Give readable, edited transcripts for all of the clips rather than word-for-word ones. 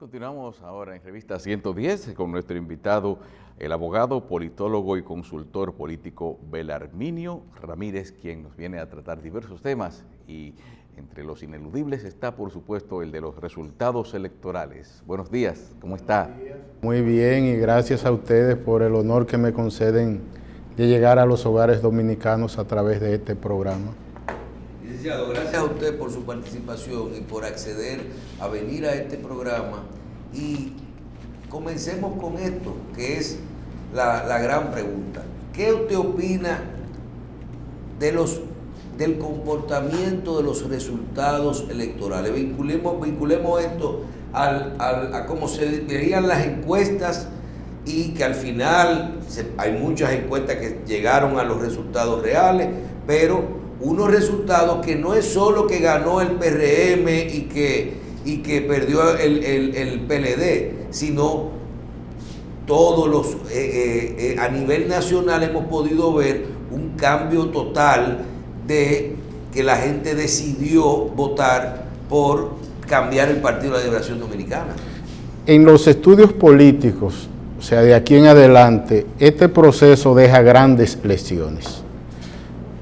Continuamos ahora en Revista 110 con nuestro invitado, el abogado, politólogo y consultor político Belarminio Ramírez, quien nos viene a tratar diversos temas y entre los ineludibles está, por supuesto, el de los resultados electorales. Buenos días, ¿cómo está? Muy bien, y gracias a ustedes por el honor que me conceden de llegar a los hogares dominicanos a través de este programa. Licenciado, gracias a usted por su participación y por acceder a venir a este programa. Y comencemos con esto, que es la gran pregunta. ¿Qué usted opina del comportamiento de los resultados electorales? Vinculemos esto a cómo se veían las encuestas y que al final hay muchas encuestas que llegaron a los resultados reales, pero unos resultados que no es solo que ganó el PRM y que perdió el PLD, sino todos los, a nivel nacional hemos podido ver un cambio total de que la gente decidió votar por cambiar el Partido de la Liberación Dominicana. En los estudios políticos, o sea, de aquí en adelante, este proceso deja grandes lecciones.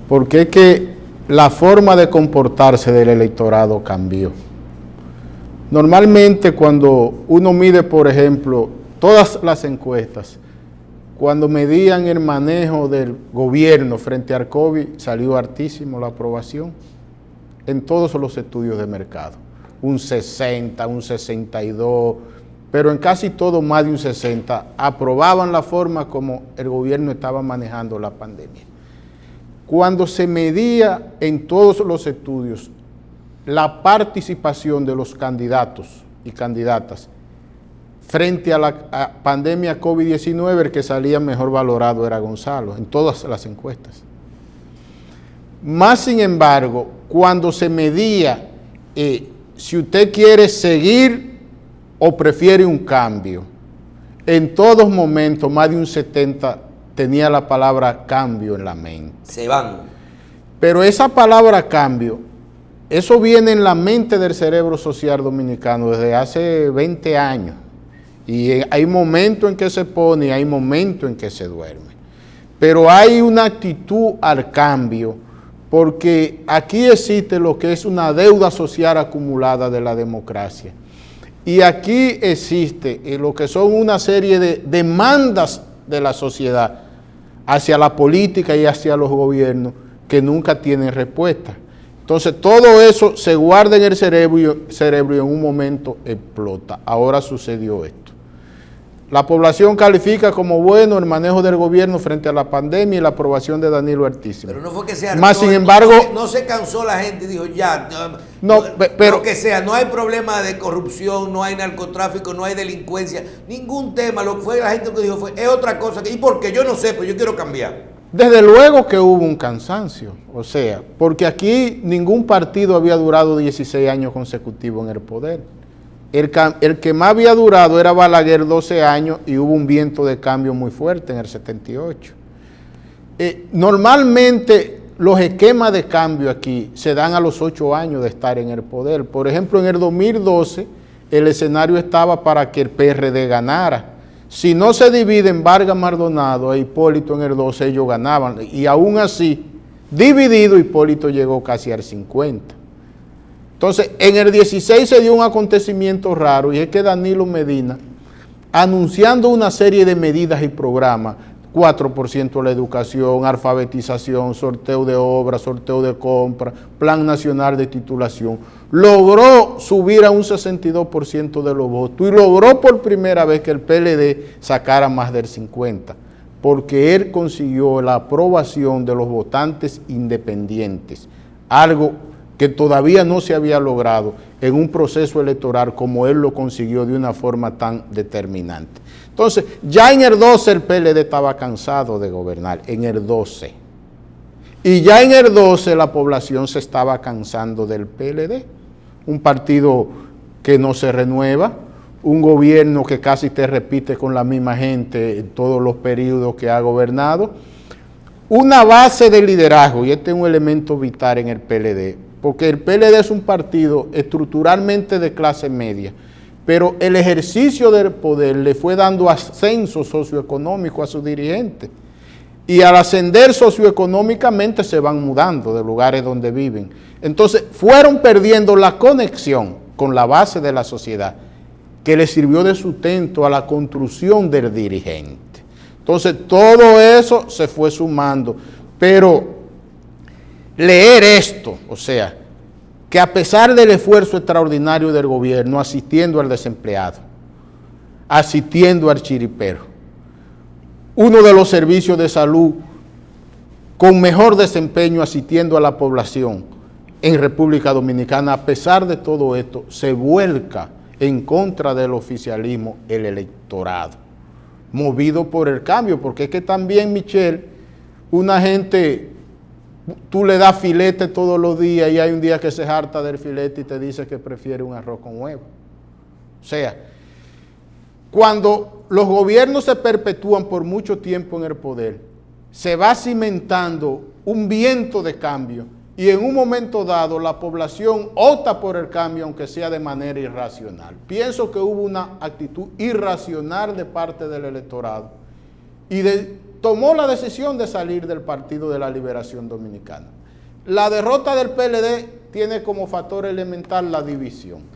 Porque es que la forma de comportarse del electorado cambió. Normalmente cuando uno mide, por ejemplo, todas las encuestas, cuando medían el manejo del gobierno frente al COVID, salió altísimo la aprobación en todos los estudios de mercado. Un 60, un 62, pero en casi todo más de un 60, aprobaban la forma como el gobierno estaba manejando la pandemia. Cuando se medía en todos los estudios la participación de los candidatos y candidatas frente a la pandemia COVID-19, el que salía mejor valorado era Gonzalo, en todas las encuestas. Más sin embargo, cuando se medía si usted quiere seguir o prefiere un cambio, en todos momentos más de un 70% tenía la palabra cambio en la mente. Se van. Pero esa palabra cambio, eso viene en la mente del cerebro social dominicano desde hace 20 años. Y hay momentos en que se pone y hay momentos en que se duerme. Pero hay una actitud al cambio, porque aquí existe lo que es una deuda social acumulada de la democracia. Y aquí existe lo que son una serie de demandas de la sociedad hacia la política y hacia los gobiernos que nunca tienen respuesta. Entonces todo eso se guarda en el cerebro y en un momento explota. Ahora sucedió esto. La población califica como bueno el manejo del gobierno frente a la pandemia y la aprobación de Danilo altísima. Pero no fue que sea. Más sin embargo, no se cansó la gente y dijo ya. Pero que sea, no hay problema de corrupción, no hay narcotráfico, no hay delincuencia, ningún tema. Lo que fue la gente que dijo es otra cosa. ¿Y por qué? Yo no sé, pero yo quiero cambiar. Desde luego que hubo un cansancio, o sea, porque aquí ningún partido había durado 16 años consecutivos en el poder. El que más había durado era Balaguer, 12 años, y hubo un viento de cambio muy fuerte en el 78. Normalmente los esquemas de cambio aquí se dan a los 8 años de estar en el poder. Por ejemplo, en el 2012 el escenario estaba para que el PRD ganara. Si no se dividen Vargas Maldonado e Hipólito en el 12, ellos ganaban. Y aún así, dividido, Hipólito llegó casi al 50%. Entonces, en el 16 se dio un acontecimiento raro, y es que Danilo Medina, anunciando una serie de medidas y programas, 4% a la educación, alfabetización, sorteo de obras, sorteo de compra, plan nacional de titulación, logró subir a un 62% de los votos y logró por primera vez que el PLD sacara más del 50%, porque él consiguió la aprobación de los votantes independientes, algo que todavía no se había logrado en un proceso electoral como él lo consiguió de una forma tan determinante. Entonces, ya en el 12 el PLD estaba cansado de gobernar, en el 12. Y ya en el 12 la población se estaba cansando del PLD, un partido que no se renueva, un gobierno que casi te repite con la misma gente en todos los periodos que ha gobernado, una base de liderazgo, y este es un elemento vital en el PLD, porque el PLD es un partido estructuralmente de clase media, pero el ejercicio del poder le fue dando ascenso socioeconómico a sus dirigentes. Y al ascender socioeconómicamente se van mudando de lugares donde viven. Entonces fueron perdiendo la conexión con la base de la sociedad, que le sirvió de sustento a la construcción del dirigente. Entonces todo eso se fue sumando. Pero leer esto, o sea, que a pesar del esfuerzo extraordinario del gobierno, asistiendo al desempleado, asistiendo al chiripero, uno de los servicios de salud con mejor desempeño asistiendo a la población en República Dominicana, a pesar de todo esto, se vuelca en contra del oficialismo el electorado, movido por el cambio, porque es que también, Michelle, una gente, tú le das filete todos los días y hay un día que se harta del filete y te dice que prefiere un arroz con huevo. O sea, cuando los gobiernos se perpetúan por mucho tiempo en el poder, se va cimentando un viento de cambio y en un momento dado la población opta por el cambio, aunque sea de manera irracional. Pienso que hubo una actitud irracional de parte del electorado y tomó la decisión de salir del Partido de la Liberación Dominicana. La derrota del PLD tiene como factor elemental la división,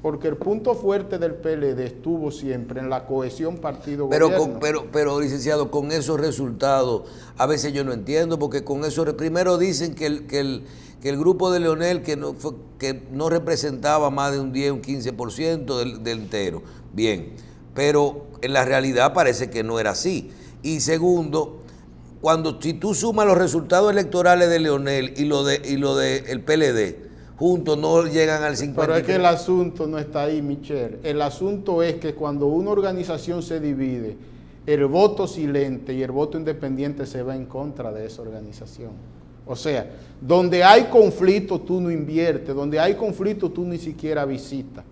porque el punto fuerte del PLD estuvo siempre en la cohesión partido-gobierno. Pero, licenciado, con esos resultados, a veces yo no entiendo, porque con eso, primero dicen que el grupo de Leonel que no representaba más de un 10, un 15% del entero. Bien, pero en la realidad parece que no era así. Y segundo, si tú sumas los resultados electorales de Leonel y lo de el PLD, juntos no llegan al 50%. Pero es que el asunto no está ahí, Michelle. El asunto es que cuando una organización se divide, el voto silente y el voto independiente se va en contra de esa organización. O sea, donde hay conflicto tú no inviertes, donde hay conflicto tú ni siquiera visitas,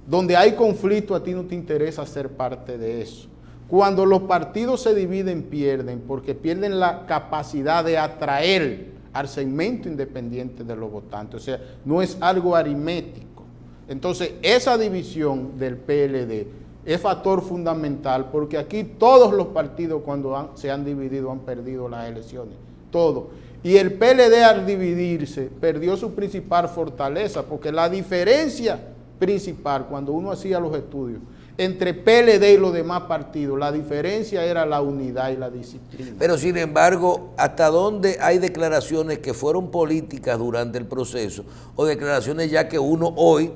donde hay conflicto a ti no te interesa ser parte de eso. Cuando los partidos se dividen, pierden, porque pierden la capacidad de atraer al segmento independiente de los votantes. O sea, no es algo aritmético. Entonces, esa división del PLD es factor fundamental, porque aquí todos los partidos cuando se han dividido han perdido las elecciones, todos. Y el PLD al dividirse perdió su principal fortaleza, porque la diferencia principal cuando uno hacía los estudios entre PLD y los demás partidos, la diferencia era la unidad y la disciplina. Pero sin embargo, ¿hasta dónde hay declaraciones que fueron políticas durante el proceso o declaraciones ya que uno hoy,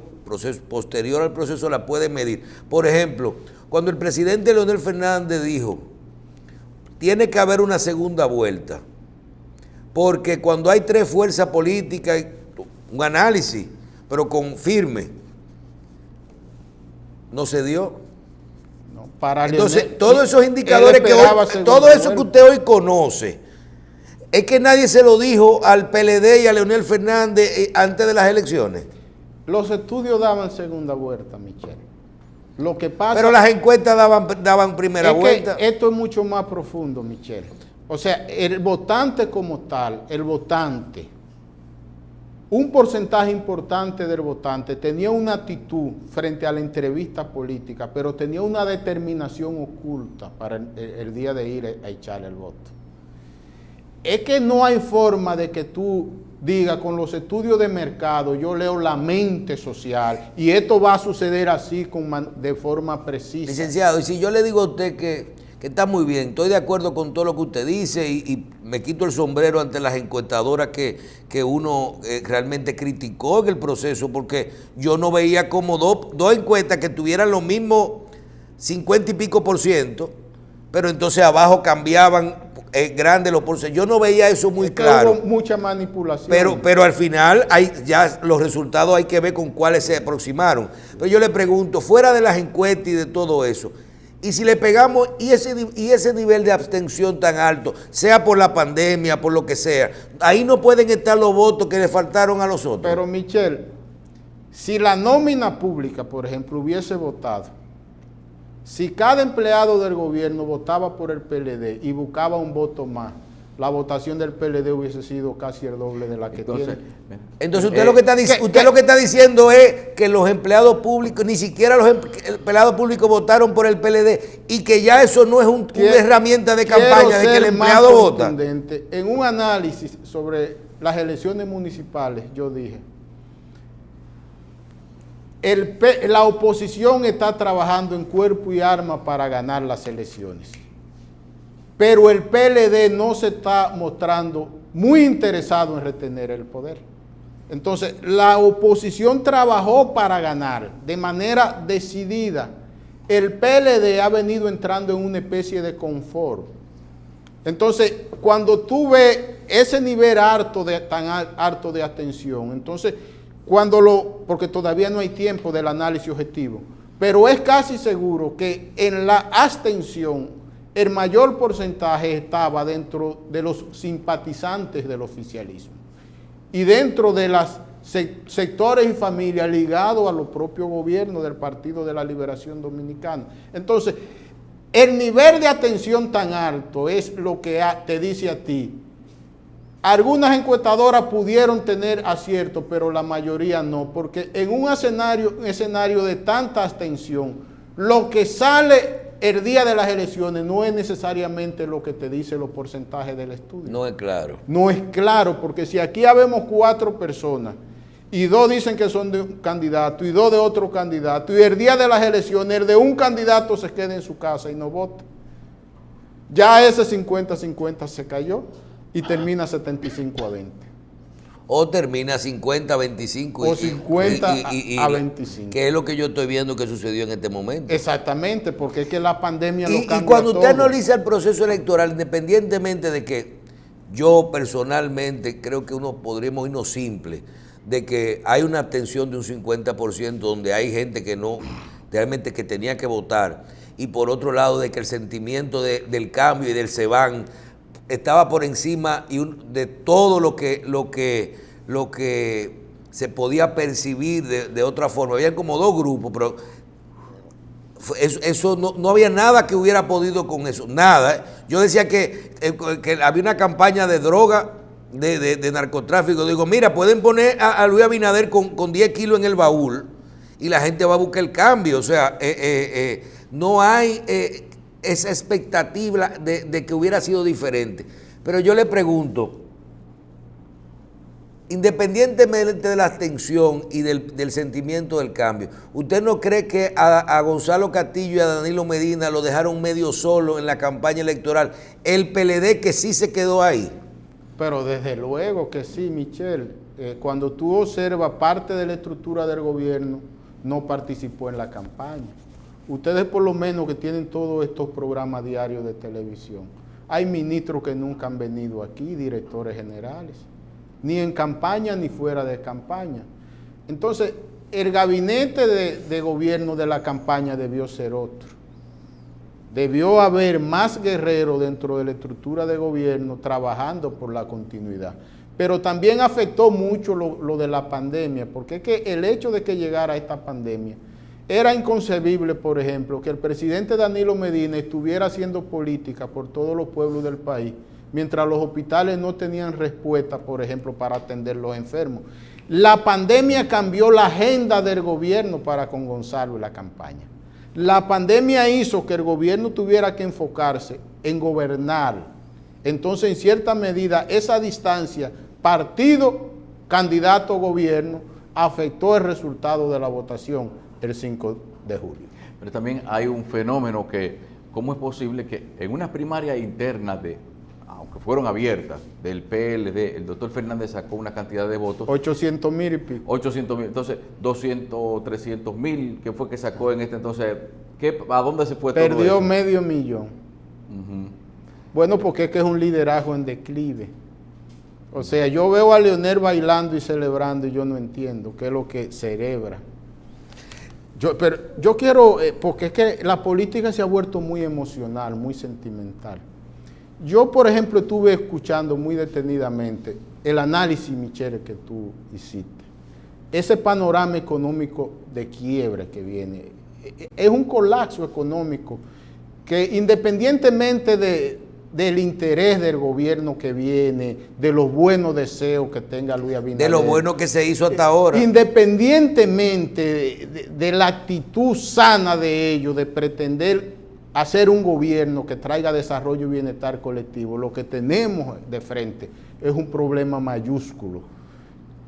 posterior al proceso, la puede medir? Por ejemplo, cuando el presidente Leonel Fernández dijo, tiene que haber una segunda vuelta, porque cuando hay tres fuerzas políticas, un análisis, pero con firme, no se dio. No, para entonces, Leonel, todos esos indicadores todo eso que usted hoy conoce, es que nadie se lo dijo al PLD y a Leonel Fernández antes de las elecciones. Los estudios daban segunda vuelta, Michelle. Lo que pasa, pero las encuestas daban primera vuelta. Esto es mucho más profundo, Michelle. O sea, el votante como tal, un porcentaje importante del votante tenía una actitud frente a la entrevista política, pero tenía una determinación oculta para el día de ir a echarle el voto. Es que no hay forma de que tú digas con los estudios de mercado, yo leo la mente social y esto va a suceder así de forma precisa. Licenciado, y si yo le digo a usted que está muy bien, estoy de acuerdo con todo lo que usted dice y me quito el sombrero ante las encuestadoras que uno realmente criticó en el proceso, porque yo no veía como dos encuestas que tuvieran lo mismo 50 y pico %, pero entonces abajo cambiaban grandes los porcentajes. Yo no veía eso muy claro. Hubo mucha manipulación. Pero al final ya los resultados hay que ver con cuáles se aproximaron. Pero yo le pregunto, fuera de las encuestas y de todo eso, y si le pegamos y ese nivel de abstención tan alto, sea por la pandemia, por lo que sea, ahí no pueden estar los votos que le faltaron a los otros. Pero Michelle, si la nómina pública, por ejemplo, hubiese votado, si cada empleado del gobierno votaba por el PLD y buscaba un voto más, la votación del PLD hubiese sido casi el doble de la que tiene. Entonces usted, lo que está diciendo es que los empleados públicos, ni siquiera los empleados públicos votaron por el PLD y que ya eso no es una herramienta de campaña de que el empleado vota. En un análisis sobre las elecciones municipales, yo dije, la oposición está trabajando en cuerpo y arma para ganar las elecciones. Pero el PLD no se está mostrando muy interesado en retener el poder. Entonces, la oposición trabajó para ganar de manera decidida. El PLD ha venido entrando en una especie de confort. Entonces, cuando tú ves ese nivel tan harto de atención, entonces, porque todavía no hay tiempo del análisis objetivo, pero es casi seguro que en la abstención el mayor porcentaje estaba dentro de los simpatizantes del oficialismo y dentro de los sectores y familias ligados a los propios gobiernos del Partido de la Liberación Dominicana. Entonces, el nivel de atención tan alto es lo que te dice a ti. Algunas encuestadoras pudieron tener acierto, pero la mayoría no, porque en un escenario de tanta abstención, lo que sale el día de las elecciones no es necesariamente lo que te dice los porcentajes del estudio. No es claro. No es claro, porque si aquí habemos 4 personas y 2 dicen que son de un candidato y 2 de otro candidato, y el día de las elecciones el de un candidato se queda en su casa y no vota, ya ese 50-50 se cayó y termina 75-20. O termina 50-25. O 50-25. Que es lo que yo estoy viendo que sucedió en este momento. Exactamente, porque es que la pandemia lo cambia y cuando usted todo. analiza el proceso electoral, independientemente de que yo personalmente creo que podríamos irnos simple, de que hay una abstención de un 50% donde hay gente que no, realmente que tenía que votar, y por otro lado de que el sentimiento del cambio y del se van estaba por encima de todo lo que se podía percibir de otra forma. Había como 2 grupos, pero eso no había nada que hubiera podido con eso, nada. Yo decía que había una campaña de droga, de narcotráfico. Digo, mira, pueden poner a Luis Abinader con 10 kilos en el baúl y la gente va a buscar el cambio. O sea, no hay esa expectativa de que hubiera sido diferente. Pero yo le pregunto, independientemente de la abstención y del sentimiento del cambio, ¿usted no cree que a Gonzalo Castillo y a Danilo Medina lo dejaron medio solo en la campaña electoral? El PLD que sí se quedó ahí. Pero desde luego que sí, Michelle. Cuando tú observas, parte de la estructura del gobierno no participó en la campaña. Ustedes por lo menos que tienen todos estos programas diarios de televisión, hay ministros que nunca han venido aquí, directores generales, ni en campaña ni fuera de campaña. Entonces, el gabinete de gobierno de la campaña debió ser otro. Debió haber más guerreros dentro de la estructura de gobierno trabajando por la continuidad. Pero también afectó mucho lo de la pandemia, porque es que el hecho de que llegara esta pandemia, era inconcebible, por ejemplo, que el presidente Danilo Medina estuviera haciendo política por todos los pueblos del país, mientras los hospitales no tenían respuesta, por ejemplo, para atender los enfermos. La pandemia cambió la agenda del gobierno para con Gonzalo y la campaña. La pandemia hizo que el gobierno tuviera que enfocarse en gobernar. Entonces, en cierta medida, esa distancia, partido, candidato, gobierno, afectó el resultado de la votación el 5 de julio. Pero también hay un fenómeno que, ¿cómo es posible que en una primaria interna aunque fueron abiertas, del PLD, el doctor Fernández sacó una cantidad de votos? 800,000 y pico. 800,000, entonces 200, 300,000, ¿qué fue que sacó en este entonces? ¿A dónde se fue todo eso? Perdió 500,000. Bueno, porque es que es un liderazgo en declive. O sea, yo veo a Leonel bailando y celebrando y yo no entiendo qué es lo que celebra. Pero yo quiero, porque es que la política se ha vuelto muy emocional, muy sentimental. Yo, por ejemplo, estuve escuchando muy detenidamente el análisis, Michelle, que tú hiciste. Ese panorama económico de quiebra que viene, es un colapso económico que independientemente del interés del gobierno que viene, de los buenos deseos que tenga Luis Abinader. De lo bueno que se hizo hasta ahora. Independientemente de la actitud sana de ellos, de pretender hacer un gobierno que traiga desarrollo y bienestar colectivo, lo que tenemos de frente es un problema mayúsculo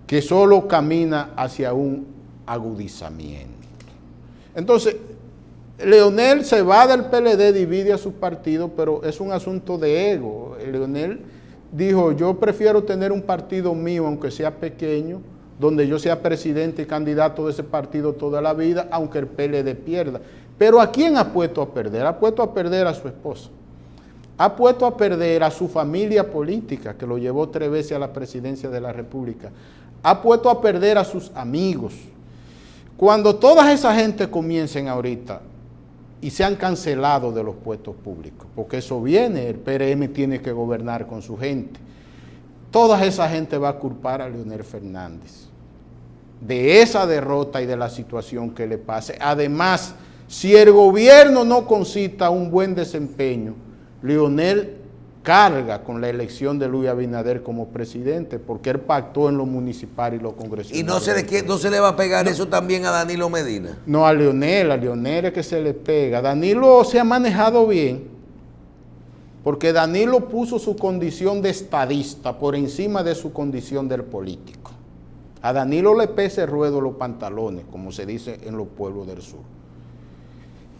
que solo camina hacia un agudizamiento. Entonces, Leonel se va del PLD, divide a su partido, pero es un asunto de ego. Leonel dijo, yo prefiero tener un partido mío, aunque sea pequeño, donde yo sea presidente y candidato de ese partido toda la vida, aunque el PLD pierda. Pero ¿a quién ha puesto a perder? Ha puesto a perder a su esposa. Ha puesto a perder a su familia política, que lo llevó 3 veces a la presidencia de la República. Ha puesto a perder a sus amigos. Cuando toda esa gente comiencen ahorita y se han cancelado de los puestos públicos, porque eso viene, el PRM tiene que gobernar con su gente, toda esa gente va a culpar a Leonel Fernández de esa derrota y de la situación que le pase. Además, si el gobierno no concita un buen desempeño, Leonel carga con la elección de Luis Abinader como presidente, porque él pactó en lo municipal y lo congresional. ¿Y no se le va a pegar eso también a Danilo Medina? No, a Leonel es que se le pega. Danilo se ha manejado bien, porque Danilo puso su condición de estadista por encima de su condición del político. A Danilo le pesa el ruedo los pantalones, como se dice en los pueblos del sur.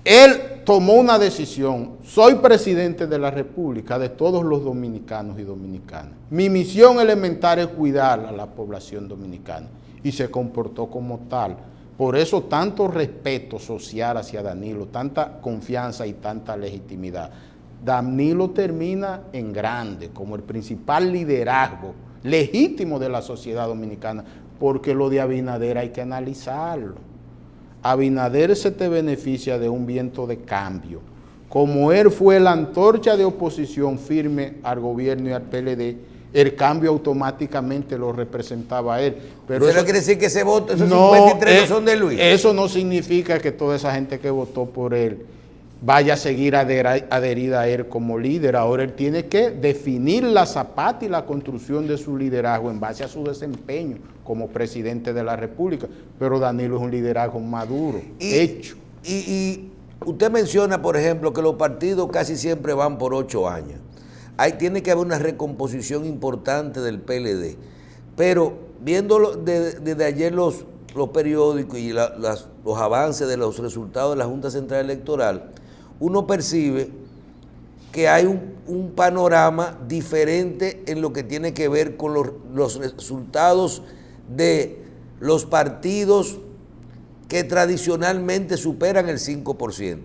Él tomó una decisión, soy presidente de la República, de todos los dominicanos y dominicanas. Mi misión elemental es cuidar a la población dominicana y se comportó como tal. Por eso tanto respeto social hacia Danilo, tanta confianza y tanta legitimidad. Danilo termina en grande, como el principal liderazgo legítimo de la sociedad dominicana, porque lo de Abinader hay que analizarlo. Abinader se te beneficia de un viento de cambio. Como él fue la antorcha de oposición firme al gobierno y al PLD, el cambio automáticamente lo representaba a él. Pero ¿Eso no quiere decir que ese voto, esos 53 no son de Luis? Eso no significa que toda esa gente que votó por él vaya a seguir adherida a él como líder. Ahora él tiene que definir la zapata y la construcción de su liderazgo en base a su desempeño como presidente de la República. Pero Danilo es un liderazgo maduro, hecho. Y usted menciona, por ejemplo, que los partidos casi siempre van por 8 años. Tiene que haber una recomposición importante del PLD. Pero viendo desde ayer los periódicos y los avances de los resultados de la Junta Central Electoral, uno percibe que hay un panorama diferente en lo que tiene que ver con los resultados de los partidos que tradicionalmente superan el 5%.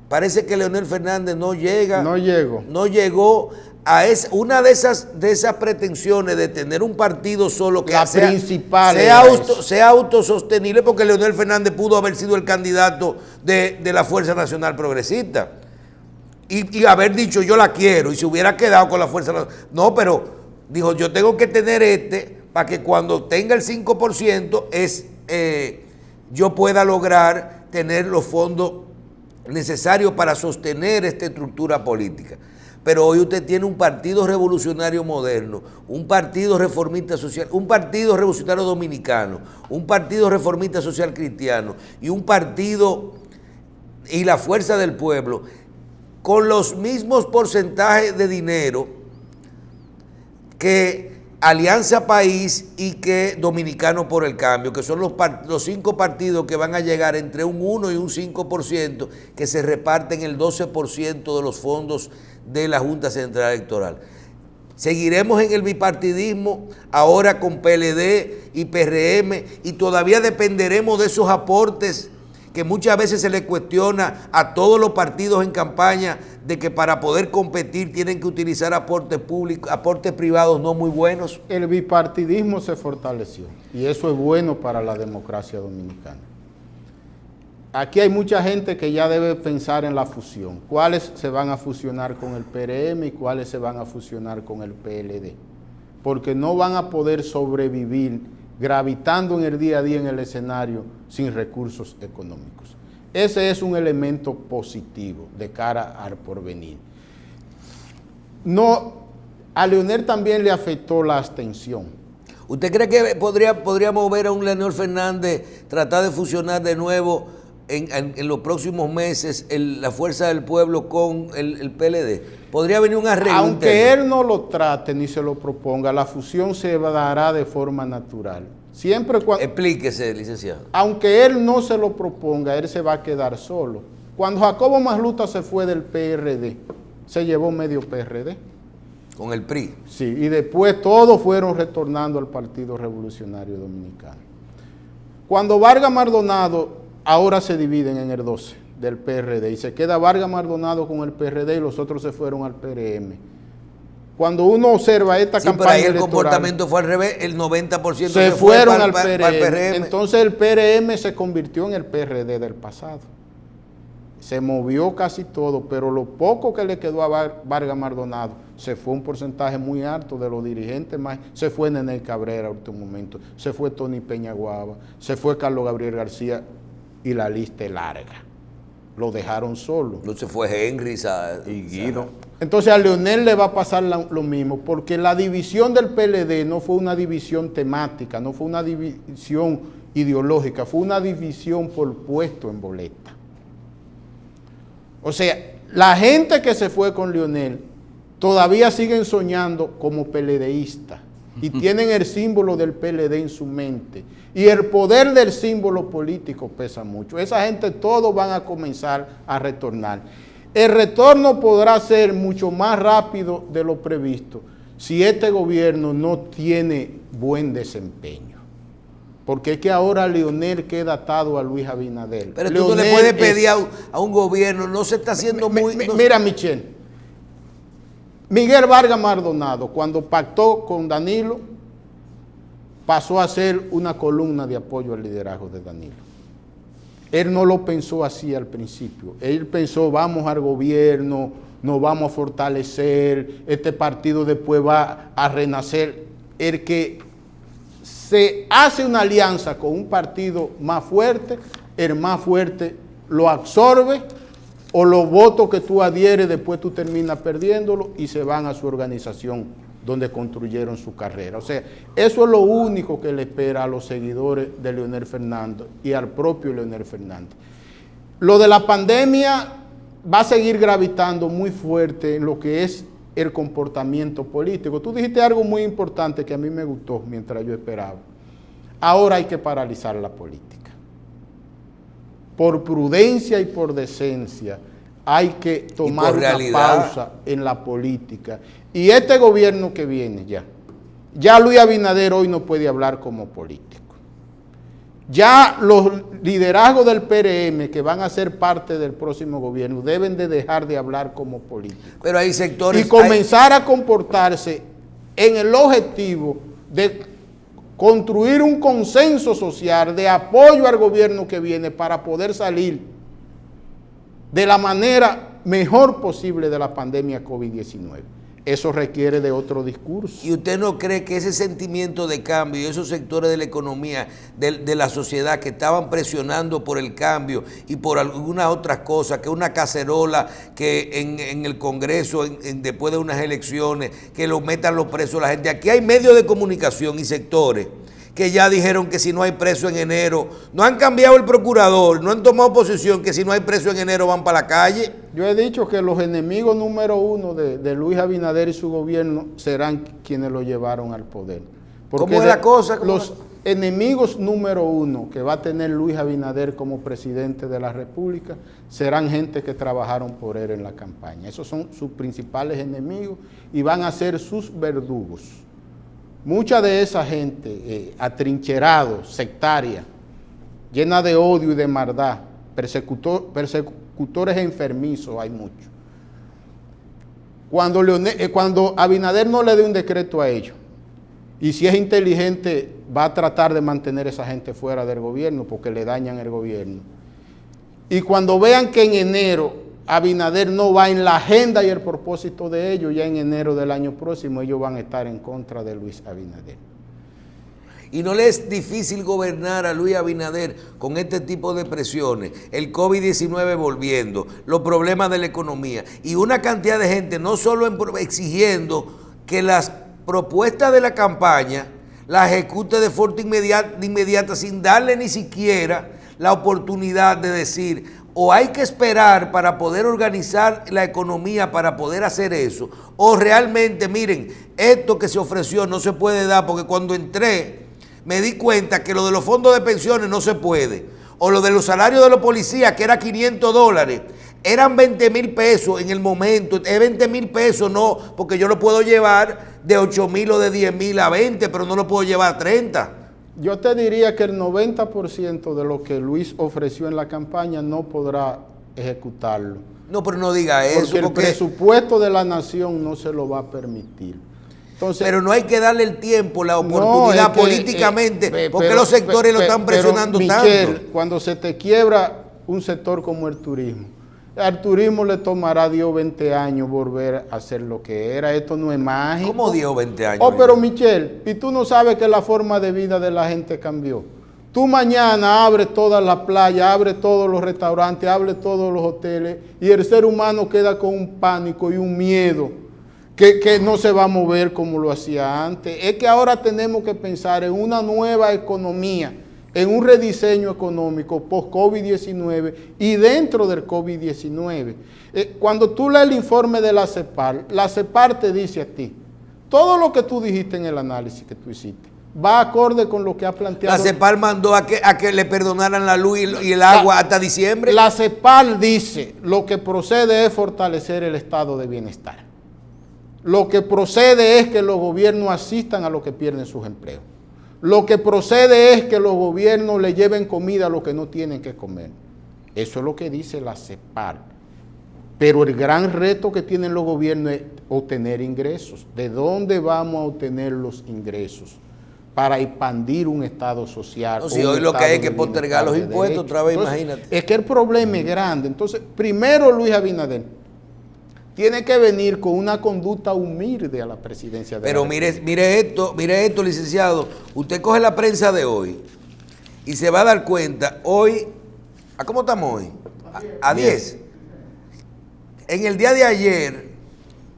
Parece que Leonel Fernández no llegó a una de esas pretensiones de tener un partido solo que sea autosostenible, porque Leonel Fernández pudo haber sido el candidato de la Fuerza Nacional Progresista y haber dicho yo la quiero, y se hubiera quedado con la Fuerza Nacional. No, pero dijo yo tengo que tener para que cuando tenga el 5% yo pueda lograr tener los fondos necesarios para sostener esta estructura política. Pero hoy usted tiene un partido revolucionario moderno, un partido reformista social, un partido revolucionario dominicano, un partido reformista social cristiano y un partido y la Fuerza del Pueblo con los mismos porcentajes de dinero que Alianza País y que Dominicano por el Cambio, que son los 5 partidos que van a llegar entre un 1 y un 5%, que se reparten el 12% de los fondos de la Junta Central Electoral. Seguiremos en el bipartidismo, ahora con PLD y PRM, y todavía dependeremos de esos aportes que muchas veces se le cuestiona a todos los partidos en campaña, de que para poder competir tienen que utilizar aportes públicos, aportes privados no muy buenos. El bipartidismo se fortaleció y eso es bueno para la democracia dominicana. Aquí hay mucha gente que ya debe pensar en la fusión. ¿Cuáles se van a fusionar con el PRM y cuáles se van a fusionar con el PLD? Porque no van a poder sobrevivir gravitando en el día a día en el escenario sin recursos económicos. Ese es un elemento positivo de cara al porvenir. no, a Leonel también le afectó la abstención. ¿Usted cree que podríamos ver a un Leonel Fernández tratar de fusionar de nuevo en los próximos meses la Fuerza del Pueblo con el PLD? ¿Podría venir un arreglo Aunque interno? él no lo trate ni se lo proponga, la fusión se dará de forma natural. Siempre cuando, Explíquese, licenciado. aunque él no se lo proponga, él se va a quedar solo. Cuando Jacobo Masluta se fue del PRD, se llevó medio PRD. Con el PRI. Sí, y después todos fueron retornando al Partido Revolucionario Dominicano. Cuando Vargas Maldonado, ahora se dividen en el 12 del PRD, y se queda Vargas Maldonado con el PRD y los otros se fueron al PRM. Cuando uno observa esta campaña pero ahí el electoral, comportamiento fue al revés, el 90% se fue fueron para al para el PRM. Entonces el PRM se convirtió en el PRD del pasado. Se movió casi todo, pero lo poco que le quedó a Vargas Maldonado, se fue un porcentaje muy alto de los dirigentes más. Se fue Nenel Cabrera en último momento, se fue Tony Peñaguaba, se fue Carlos Gabriel García y la lista es larga. Lo dejaron solo. No se fue Henry Y Guido. Entonces a Leonel le va a pasar lo mismo, porque la división del PLD no fue una división temática, no fue una división ideológica, fue una división por puesto en boleta. O sea, la gente que se fue con Leonel todavía siguen soñando como PLDistas y tienen el símbolo del PLD en su mente. Y el poder del símbolo político pesa mucho. Esa gente todos van a comenzar a retornar. El retorno podrá ser mucho más rápido de lo previsto si este gobierno no tiene buen desempeño. Porque es que ahora Leonel queda atado a Luis Abinader. Pero tú no le puedes pedir a un gobierno, no se está haciendo muy... Mira, Michelle, Miguel Vargas Maldonado, cuando pactó con Danilo, pasó a ser una columna de apoyo al liderazgo de Danilo. Él no lo pensó así al principio. Él pensó, vamos al gobierno, nos vamos a fortalecer, este partido después va a renacer. El que se hace una alianza con un partido más fuerte, el más fuerte lo absorbe, o los votos que tú adhieres después tú terminas perdiéndolo y se van a su organización donde construyeron su carrera. O sea, eso es lo único que le espera a los seguidores de Leonel Fernández y al propio Leonel Fernández. Lo de la pandemia va a seguir gravitando muy fuerte en lo que es el comportamiento político. Tú dijiste algo muy importante que a mí me gustó mientras yo esperaba. Ahora hay que paralizar la política. Por prudencia y por decencia hay que tomar una pausa en la política. Y este gobierno que viene ya Luis Abinader hoy no puede hablar como político. Ya los liderazgos del PRM que van a ser parte del próximo gobierno deben de dejar de hablar como políticos. Pero hay sectores... Y comenzar a comportarse en el objetivo de construir un consenso social de apoyo al gobierno que viene para poder salir de la manera mejor posible de la pandemia COVID-19. Eso requiere de otro discurso. ¿Y usted no cree que ese sentimiento de cambio y esos sectores de la economía, de la sociedad que estaban presionando por el cambio y por algunas otras cosas, que una cacerola que en el Congreso, después de unas elecciones, que lo metan los presos la gente? Aquí hay medios de comunicación y sectores que ya dijeron que si no hay preso en enero, no han cambiado el procurador, no han tomado posición que si no hay preso en enero van para la calle. Yo he dicho que los enemigos número uno de Luis Abinader y su gobierno serán quienes lo llevaron al poder. Porque ¿Cómo es la cosa? Los enemigos número uno que va a tener Luis Abinader como presidente de la República serán gente que trabajaron por él en la campaña. Esos son sus principales enemigos y van a ser sus verdugos. Mucha de esa gente atrincherada, sectaria, llena de odio y de maldad, persecutores enfermizos hay muchos. Cuando Abinader no le dé un decreto a ellos, y si es inteligente, va a tratar de mantener a esa gente fuera del gobierno porque le dañan el gobierno. Y cuando vean que en enero Abinader no va en la agenda y el propósito de ellos, ya en enero del año próximo ellos van a estar en contra de Luis Abinader. Y no le es difícil gobernar a Luis Abinader con este tipo de presiones, el COVID-19 volviendo, los problemas de la economía y una cantidad de gente no solo exigiendo que las propuestas de la campaña las ejecute de forma inmediata sin darle ni siquiera la oportunidad de decir o hay que esperar para poder organizar la economía para poder hacer eso, o realmente, miren, esto que se ofreció no se puede dar, porque cuando entré me di cuenta que lo de los fondos de pensiones no se puede, o lo de los salarios de los policías, que era $500, eran 20,000 pesos en el momento, es 20,000 pesos, no, porque yo lo puedo llevar de 8,000 o de 10,000 a 20, pero no lo puedo llevar a 30. Yo te diría que el 90% de lo que Luis ofreció en la campaña no podrá ejecutarlo. No, pero no diga eso. Porque el presupuesto de la nación no se lo va a permitir. Entonces, pero no hay que darle el tiempo, la oportunidad políticamente, porque los sectores lo están presionando Michel, tanto. Cuando se te quiebra un sector como el turismo, al turismo le tomará 10 o 20 años volver a ser lo que era. Esto no es mágico. ¿Cómo 10 o 20 años? Oh, pero Michel, y tú no sabes que la forma de vida de la gente cambió. Tú mañana abres todas las playas, abres todos los restaurantes, abres todos los hoteles y el ser humano queda con un pánico y un miedo que no se va a mover como lo hacía antes. Es que ahora tenemos que pensar en una nueva economía, en un rediseño económico post-COVID-19 y dentro del COVID-19. Cuando tú lees el informe de la CEPAL te dice a ti, todo lo que tú dijiste en el análisis que tú hiciste, va acorde con lo que ha planteado. La CEPAL mandó a que le perdonaran la luz y el agua hasta diciembre. La CEPAL dice, lo que procede es fortalecer el estado de bienestar. Lo que procede es que los gobiernos asistan a los que pierden sus empleos. Lo que procede es que los gobiernos le lleven comida a los que no tienen que comer. Eso es lo que dice la CEPAL. Pero el gran reto que tienen los gobiernos es obtener ingresos. ¿De dónde vamos a obtener los ingresos? Para expandir un estado social. No, si hoy lo que hay es que postergar los impuestos otra vez, imagínate. Es que el problema es grande. Entonces, primero Luis Abinader tiene que venir con una conducta humilde a la presidencia de la República. Pero mire esto, licenciado. Usted coge la prensa de hoy y se va a dar cuenta, hoy, ¿a cómo estamos hoy? A 10. En el día de ayer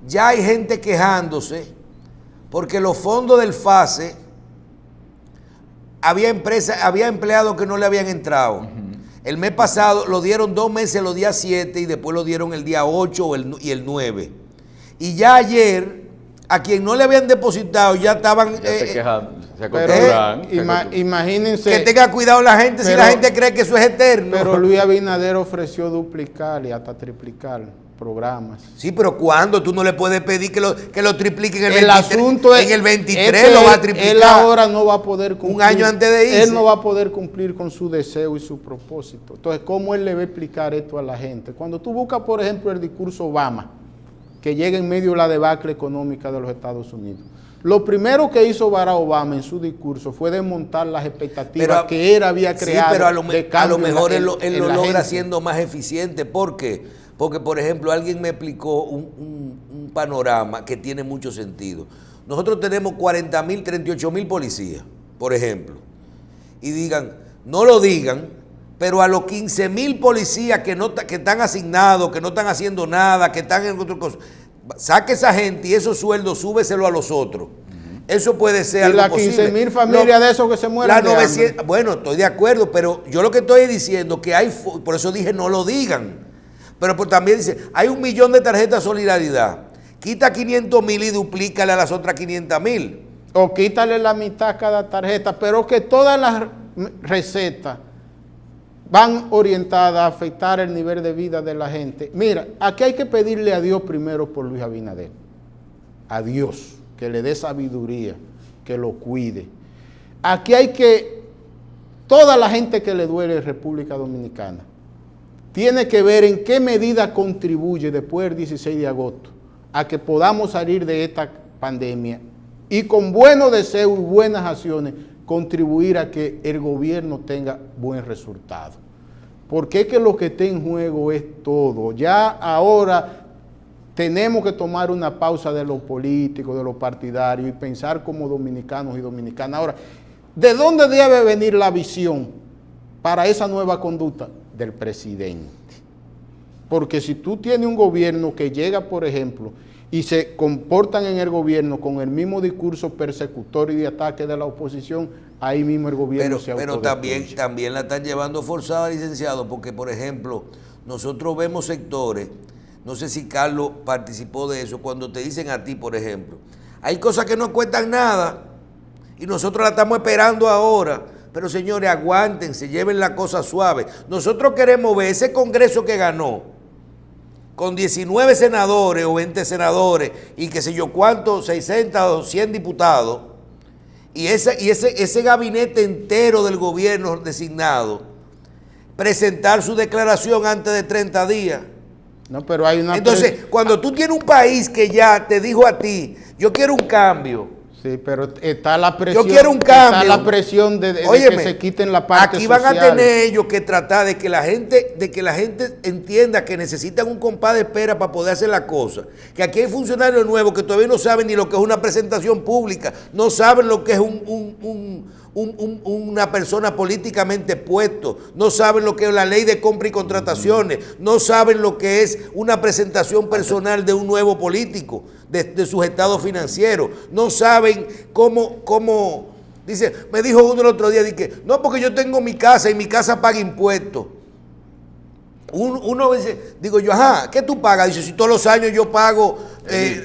ya hay gente quejándose porque los fondos del FASE había empleados que no le habían entrado. El mes pasado lo dieron 2 meses los días 7 y después lo dieron el día 8 y el 9. Y ya ayer, a quien no le habían depositado, ya estaban... se quejan, se acostumbran. Imagínense... Que tenga cuidado la gente si la gente cree que eso es eterno. Pero Luis Abinader ofreció duplicar y hasta triplicar programas. Sí, pero ¿cuándo? Tú no le puedes pedir que lo tripliquen en el 23. Asunto es, en el 23 lo va a triplicar. Él ahora no va a poder cumplir. Un año antes de irse. Él no va a poder cumplir con su deseo y su propósito. Entonces, ¿cómo él le va a explicar esto a la gente? Cuando tú buscas, por ejemplo, el discurso Obama, que llega en medio de la debacle económica de los Estados Unidos. Lo primero que hizo Barack Obama en su discurso fue desmontar las expectativas que él había creado. Sí, pero a lo mejor él lo logra gente. siendo más eficiente. ¿Por qué? Porque, por ejemplo, alguien me explicó un panorama que tiene mucho sentido. Nosotros tenemos 40,000, 38,000 policías, por ejemplo. Y no lo digan, pero a los 15,000 policías que están asignados, que no están haciendo nada, que están en otra cosa, saque esa gente y esos sueldos, súbeselo a los otros. Eso puede ser algo posible. Y las 15,000 familias de esos que se mueren de hambre. Bueno, estoy de acuerdo, pero yo lo que estoy diciendo que hay, por eso dije no lo digan. Pero pues también dice, hay 1 millón de tarjetas de solidaridad. Quita 500,000 y duplícale a las otras 500,000. O quítale la mitad a cada tarjeta, pero que todas las recetas van orientadas a afectar el nivel de vida de la gente. Mira, aquí hay que pedirle a Dios primero por Luis Abinader. A Dios, que le dé sabiduría, que lo cuide. Aquí hay que, toda la gente que le duele en República Dominicana, tiene que ver en qué medida contribuye después del 16 de agosto a que podamos salir de esta pandemia y con buenos deseos y buenas acciones contribuir a que el gobierno tenga buen resultado. Porque es que lo que está en juego es todo. Ya ahora tenemos que tomar una pausa de lo político, de lo partidario y pensar como dominicanos y dominicanas. Ahora, ¿De dónde debe venir la visión para esa nueva conducta? Del presidente. Porque si tú tienes un gobierno que llega, por ejemplo, y se comportan en el gobierno con el mismo discurso persecutorio y de ataque de la oposición, ahí mismo el gobierno se autodestruye. Pero también la están llevando forzada, licenciado, porque, por ejemplo, nosotros vemos sectores, no sé si Carlos participó de eso, cuando te dicen a ti, por ejemplo, hay cosas que no cuestan nada y nosotros la estamos esperando ahora, pero señores, aguántense, lleven la cosa suave. Nosotros queremos ver ese Congreso que ganó, con 19 senadores o 20 senadores y qué sé yo cuántos, 60 o 100 diputados, y ese gabinete entero del gobierno designado, presentar su declaración antes de 30 días. No, pero hay una... Entonces, cuando tú tienes un país que ya te dijo a ti, yo quiero un cambio. Sí, pero está la presión. Yo quiero un cambio. Está la presión de Óyeme, que se quiten la parte aquí social. van a tener ellos que tratar de que la gente entienda que necesitan un compás de espera para poder hacer la cosa. Que aquí hay funcionarios nuevos que todavía no saben ni lo que es una presentación pública, no saben lo que es una persona políticamente puesto, no saben lo que es la ley de compra y contrataciones, no saben lo que es una presentación personal de un nuevo político, de sus estados financieros, no saben cómo, dice, me dijo uno el otro día, dije, no, porque yo tengo mi casa y mi casa paga impuestos. Uno dice, digo yo, ajá, ¿qué tú pagas? Dice, si todos los años yo pago,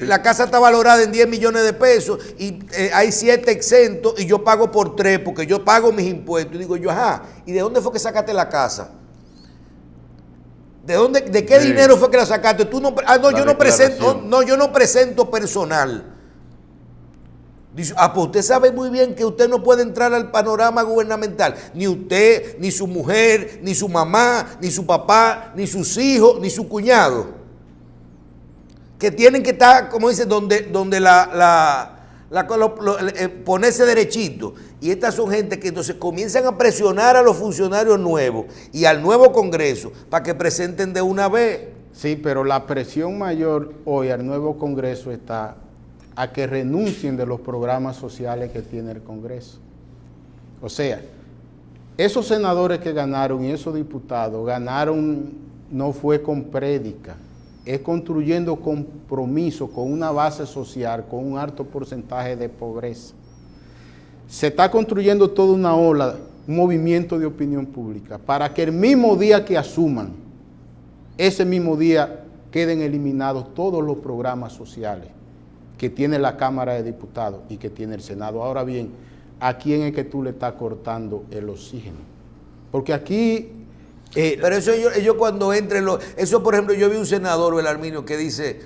la casa está valorada en 10 millones de pesos y hay 7 exentos y yo pago por 3 porque yo pago mis impuestos. Y digo yo, ajá, ¿y de dónde fue que sacaste la casa? ¿De qué dinero fue que la sacaste? Tú no, yo no presento personal. Dice, pues usted sabe muy bien que usted no puede entrar al panorama gubernamental. Ni usted, ni su mujer, ni su mamá, ni su papá, ni sus hijos, ni su cuñado. Que tienen que estar, como dice, donde ponerse derechito. Y estas son gente que entonces comienzan a presionar a los funcionarios nuevos y al nuevo Congreso para que presenten de una vez. Sí, pero la presión mayor hoy al nuevo Congreso está a que renuncien de los programas sociales que tiene el Congreso. O sea, esos senadores que ganaron y esos diputados ganaron no fue con prédica, es construyendo compromiso con una base social, con un alto porcentaje de pobreza. Se está construyendo toda una ola, un movimiento de opinión pública, para que el mismo día que asuman, ese mismo día queden eliminados todos los programas sociales que tiene la Cámara de Diputados y que tiene el Senado. Ahora bien, ¿a quién es que tú le estás cortando el oxígeno? Porque aquí... pero eso ellos cuando entren... Eso, por ejemplo, yo vi un senador, Belarminio, que dice,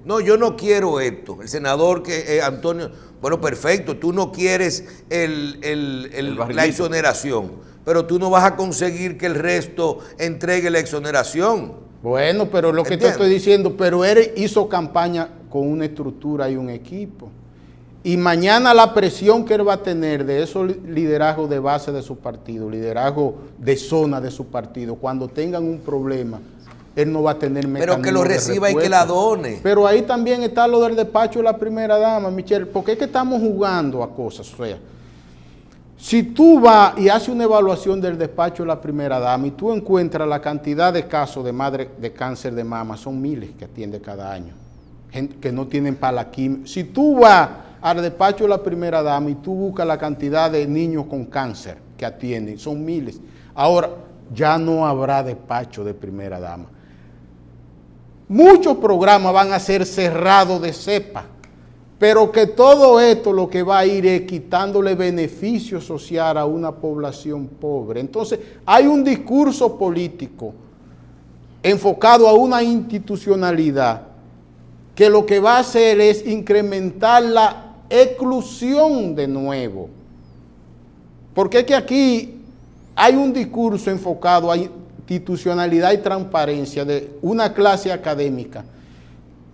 no, yo no quiero esto. El senador que Antonio... Bueno, perfecto, tú no quieres la exoneración, pero tú no vas a conseguir que el resto entregue la exoneración. Bueno, pero lo que te estoy diciendo, pero él hizo campaña con una estructura y un equipo. Y mañana la presión que él va a tener de esos liderazgos de base de su partido, liderazgo de zona de su partido, cuando tengan un problema, él no va a tener mecanismo. Pero que lo reciba y que la done. Pero ahí también está lo del despacho de la primera dama, Michelle, porque es que estamos jugando a cosas. O sea, si tú vas y haces una evaluación del despacho de la primera dama y tú encuentras la cantidad de casos de madre de cáncer de mama, son miles que atiende cada año, gente que no tienen para la quimio. Si tú vas al despacho de la primera dama y tú buscas la cantidad de niños con cáncer que atienden, son miles. Ahora, ya no habrá despacho de primera dama. Muchos programas van a ser cerrados de cepa, pero que todo esto lo que va a ir es quitándole beneficio social a una población pobre. Entonces, hay un discurso político enfocado a una institucionalidad que lo que va a hacer es incrementar la exclusión de nuevo. Porque es que aquí hay un discurso enfocado a institucionalidad y transparencia de una clase académica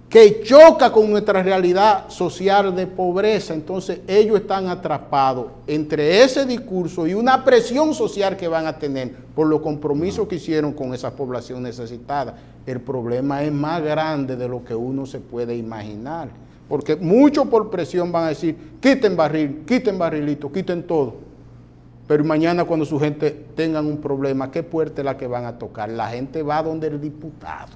que choca con nuestra realidad social de pobreza. Entonces ellos están atrapados entre ese discurso y una presión social que van a tener por los compromisos que hicieron con esa población necesitada. El problema es más grande de lo que uno se puede imaginar, porque muchos por presión van a decir, quiten barril, quiten barrilito, quiten todo. Pero mañana cuando su gente tengan un problema, ¿qué puerta es la que van a tocar? La gente va donde el diputado.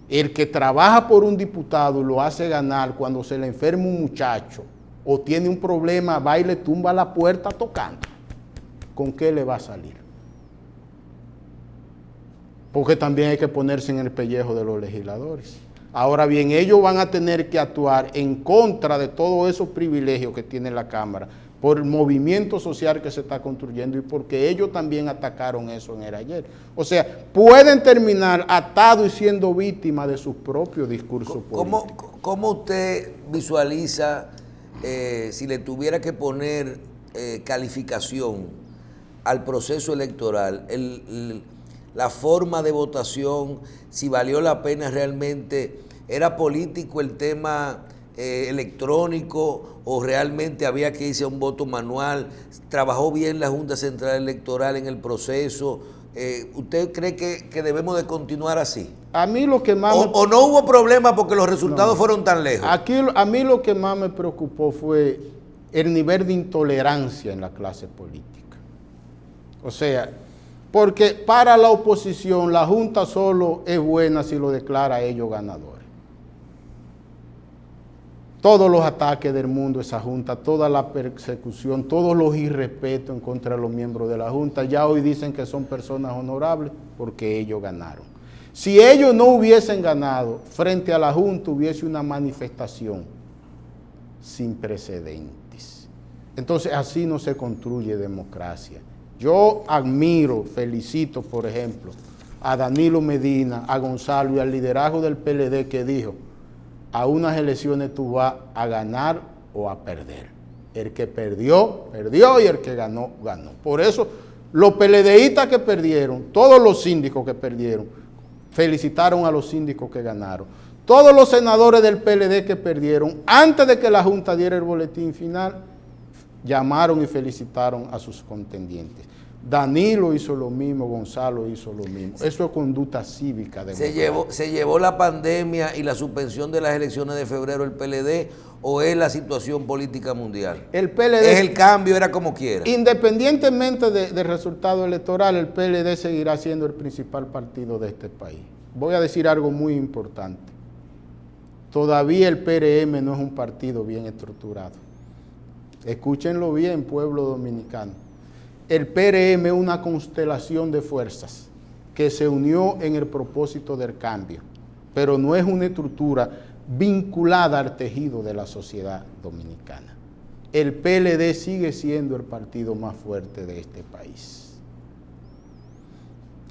El que trabaja por un diputado lo hace ganar cuando se le enferma un muchacho o tiene un problema, va y le tumba la puerta tocando. ¿Con qué le va a salir? Porque también hay que ponerse en el pellejo de los legisladores. Ahora bien, ellos van a tener que actuar en contra de todos esos privilegios que tiene la Cámara por el movimiento social que se está construyendo y porque ellos también atacaron eso en el ayer. O sea, pueden terminar atados y siendo víctimas de sus propios discursos políticos. ¿Cómo usted visualiza, si le tuviera que poner calificación al proceso electoral, la forma de votación, si valió la pena realmente, era político el tema electrónico o realmente había que irse a un voto manual? ¿Trabajó bien la Junta Central Electoral en el proceso? ¿Usted cree que debemos de continuar así? A mí lo que más ¿O no hubo problema porque los resultados fueron tan lejos? A mí lo que más me preocupó fue el nivel de intolerancia en la clase política. O sea, porque para la oposición la Junta solo es buena si lo declara a ellos ganadores. Todos los ataques del mundo a esa Junta, toda la persecución, todos los irrespetos en contra de los miembros de la Junta, ya hoy dicen que son personas honorables porque ellos ganaron. Si ellos no hubiesen ganado, frente a la Junta hubiese una manifestación sin precedentes. Entonces así no se construye democracia. Yo admiro, felicito, por ejemplo, a Danilo Medina, a Gonzalo y al liderazgo del PLD que dijo, a unas elecciones tú vas a ganar o a perder. El que perdió, perdió y el que ganó, ganó. Por eso, los PLDistas que perdieron, todos los síndicos que perdieron, felicitaron a los síndicos que ganaron. Todos los senadores del PLD que perdieron, antes de que la Junta diera el boletín final, llamaron y felicitaron a sus contendientes. Danilo hizo lo mismo, Gonzalo hizo lo mismo. Eso es conducta cívica. ¿Se llevó la pandemia y la suspensión de las elecciones de febrero el PLD o es la situación política mundial? El PLD, es el cambio, era como quiera. Independientemente del resultado electoral, el PLD seguirá siendo el principal partido de este país. Voy a decir algo muy importante. Todavía el PRM no es un partido bien estructurado. Escúchenlo bien, pueblo dominicano. El PRM es una constelación de fuerzas que se unió en el propósito del cambio, pero no es una estructura vinculada al tejido de la sociedad dominicana. El PLD sigue siendo el partido más fuerte de este país.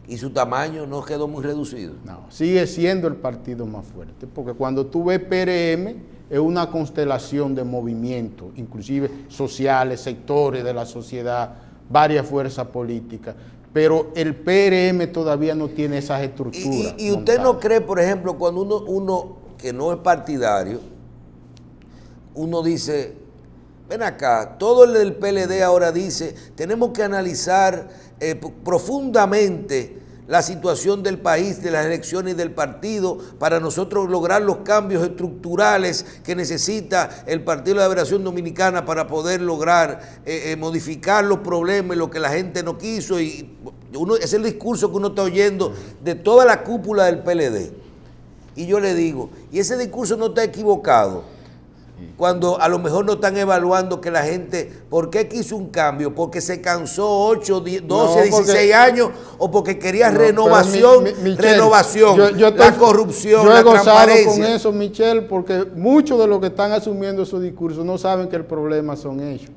¿Y su tamaño no quedó muy reducido? No, sigue siendo el partido más fuerte, porque cuando tú ves PRM, es una constelación de movimientos, inclusive sociales, sectores de la sociedad, varias fuerzas políticas, pero el PRM todavía no tiene esas estructuras. ¿Y usted no cree, por ejemplo, cuando uno que no es partidario, uno dice, ven acá, todo el del PLD ahora dice, tenemos que analizar profundamente la situación del país, de las elecciones y del partido, para nosotros lograr los cambios estructurales que necesita el Partido de la Liberación Dominicana para poder lograr modificar los problemas y lo que la gente no quiso? Y ese es el discurso que uno está oyendo de toda la cúpula del PLD. Y yo le digo, ¿y ese discurso no está equivocado? Cuando a lo mejor no están evaluando que la gente, ¿por qué quiso un cambio? ¿Porque se cansó 8, 12, 16 años? ¿O porque quería renovación? Michelle, renovación, la corrupción, yo la he gozado transparencia. con eso, Michelle, porque muchos de los que están asumiendo esos discursos no saben que el problema son ellos.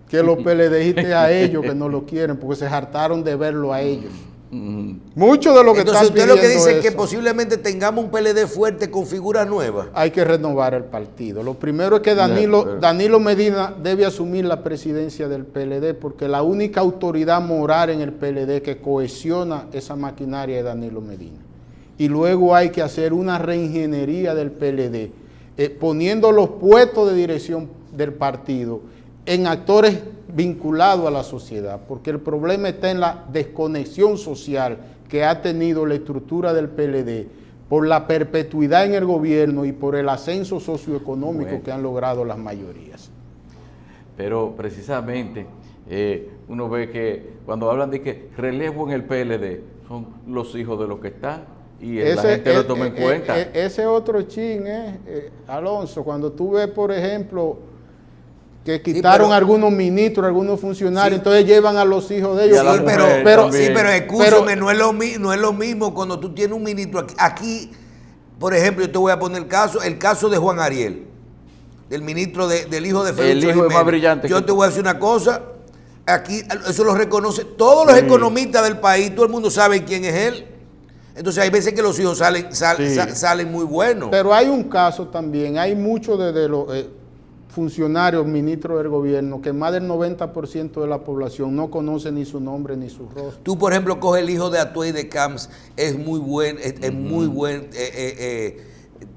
Que los PLDistas a ellos que no lo quieren, porque se hartaron de verlo a ellos. Muchos de los que Entonces, están usted lo que dice eso, es que posiblemente tengamos un PLD fuerte con figuras nuevas. Hay que renovar el partido. Lo primero es que Danilo Medina debe asumir la presidencia del PLD, porque la única autoridad moral en el PLD que cohesiona esa maquinaria es Danilo Medina. Y luego hay que hacer una reingeniería del PLD, poniendo los puestos de dirección del partido en actores vinculados a la sociedad, porque el problema está en la desconexión social que ha tenido la estructura del PLD por la perpetuidad en el gobierno y por el ascenso socioeconómico que han logrado las mayorías. Pero precisamente uno ve que cuando hablan de que relevo en el PLD son los hijos de los que están y la gente lo toma en cuenta. Ese otro chin, Alonso, cuando tú ves, por ejemplo, que quitaron algunos ministros, algunos funcionarios, entonces llevan a los hijos de ellos. Pero escúchame, no es lo mismo cuando tú tienes un ministro aquí, por ejemplo, yo te voy a poner el caso de Juan Ariel, del ministro del hijo de Félix. El hijo es más brillante. Yo te voy a decir una cosa, aquí eso lo reconoce todos los economistas del país, todo el mundo sabe quién es él. Entonces hay veces que los hijos salen muy buenos. Pero hay un caso también, hay muchos de los funcionarios, ministros del gobierno, que más del 90% de la población no conoce ni su nombre ni su rostro. Tú, por ejemplo, coges el hijo de Atuey de Camps, es muy buen, muy buen,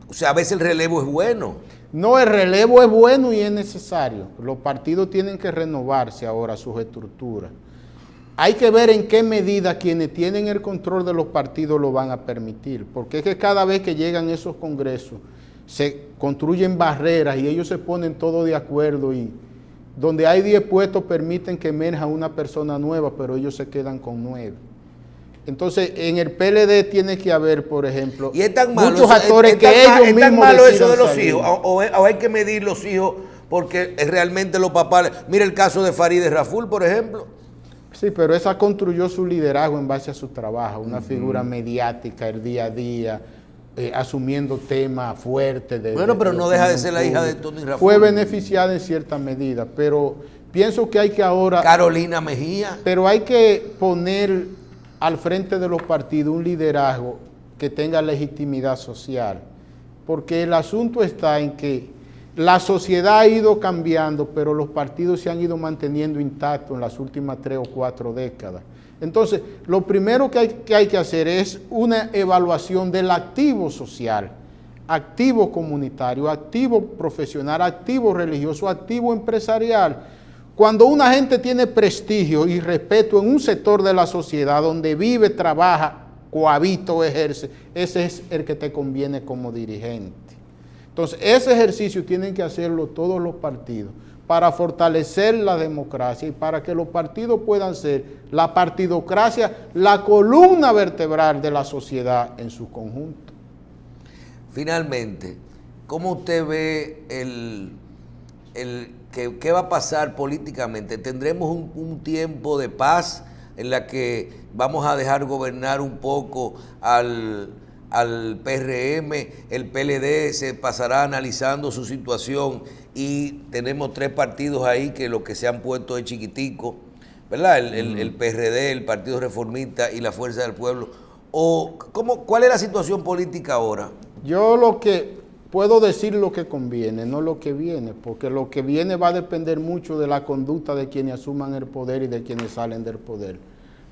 o sea, a veces el relevo es bueno. No, el relevo es bueno y es necesario. Los partidos tienen que renovarse ahora sus estructuras. Hay que ver en qué medida quienes tienen el control de los partidos lo van a permitir, porque es que cada vez que llegan esos congresos se construyen barreras y ellos se ponen todos de acuerdo y donde hay 10 puestos permiten que emerja una persona nueva, pero ellos se quedan con 9. Entonces, en el PLD tiene que haber, por ejemplo, ¿y es tan malo muchos actores que ellos mismos ¿es tan malo eso de los salir. hijos? ¿O hay que medir los hijos porque realmente los papás? Mira el caso de Farideh Raful, por ejemplo. Sí, pero esa construyó su liderazgo en base a su trabajo, una figura mediática, el día a día, asumiendo temas fuertes. Bueno, pero no deja de ser la hija de Tony Raful. Fue beneficiada en cierta medida, pero pienso que hay que ahora... Carolina Mejía. Pero hay que poner al frente de los partidos un liderazgo que tenga legitimidad social, porque el asunto está en que la sociedad ha ido cambiando, pero los partidos se han ido manteniendo intactos en las últimas 3 o 4 décadas. Entonces, lo primero que hay que hacer es una evaluación del activo social, activo comunitario, activo profesional, activo religioso, activo empresarial. Cuando una gente tiene prestigio y respeto en un sector de la sociedad donde vive, trabaja, cohabita o ejerce, ese es el que te conviene como dirigente. Entonces, ese ejercicio tienen que hacerlo todos los partidos para fortalecer la democracia y para que los partidos puedan ser la partidocracia, la columna vertebral de la sociedad en su conjunto. Finalmente, ¿cómo usted ve qué va a pasar políticamente? ¿Tendremos un tiempo de paz en la que vamos a dejar gobernar un poco al PRM, el PLD se pasará analizando su situación y tenemos 3 partidos ahí que lo que se han puesto es chiquitico, ¿verdad? El PRD, el Partido Reformista y la Fuerza del Pueblo. ¿Cuál es la situación política ahora? Yo lo que puedo decir lo que conviene, no lo que viene, porque lo que viene va a depender mucho de la conducta de quienes asuman el poder y de quienes salen del poder.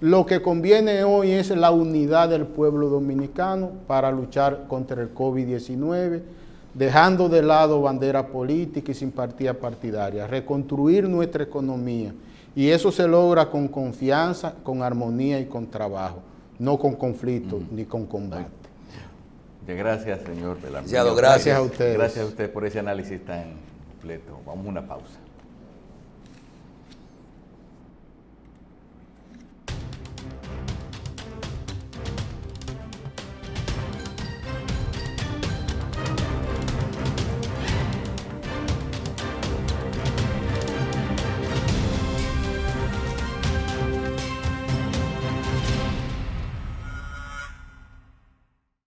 Lo que conviene hoy es la unidad del pueblo dominicano para luchar contra el COVID-19, dejando de lado bandera política y simpatía partidaria, reconstruir nuestra economía. Y eso se logra con confianza, con armonía y con trabajo, no con conflicto ni con combate. Muchas gracias, señor Belarmino. Gracias a ustedes. Gracias a usted por ese análisis tan completo. Vamos a una pausa.